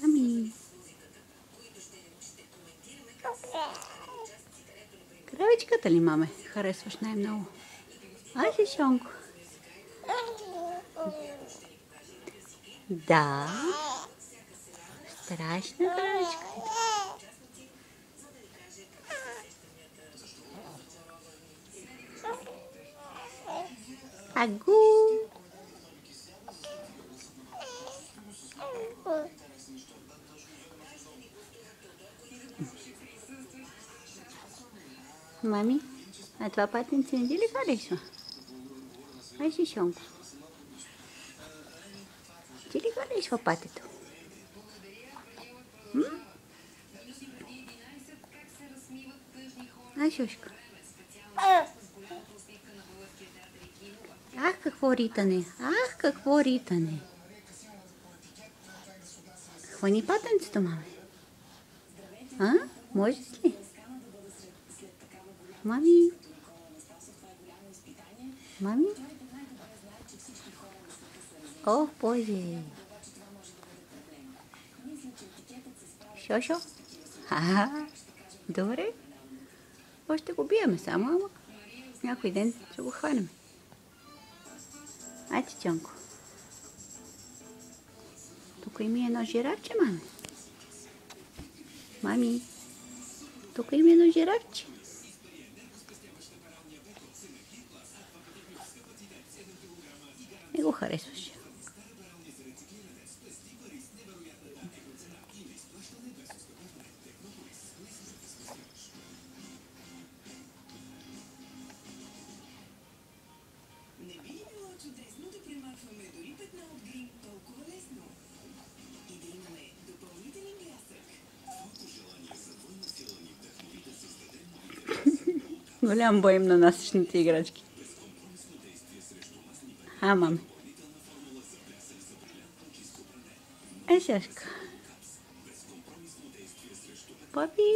Ами. Кравичката ли, маме, харесваш най-много? Ай, Шишонко. Да. Страшна кравичка. Агу. Мами, а това патенце не ти ли харесва? Ай, Шишонко. Ти ли харесва патето? Ай, Шушка. Ах, какво ритане! Ах, какво ритане! Хвани патенцето, маме. А? Може ли? Мами? Мами? О, Боже! Шошо? Добре. Още го биеме само, ама някой ден ще го хванем. Ай, Чичонко. Тук има едно жирафче, маме. Мами, тук има едно жирафче. Не го харесваш. Чудесно да премахваме дори петна от грим толкова лесно. И да имаме допълнителен блясък. Твоето желание за двойна сила ни вдъхнови да създадем Голям бой им на насъчните играчки. Маме. Шашка. Папи.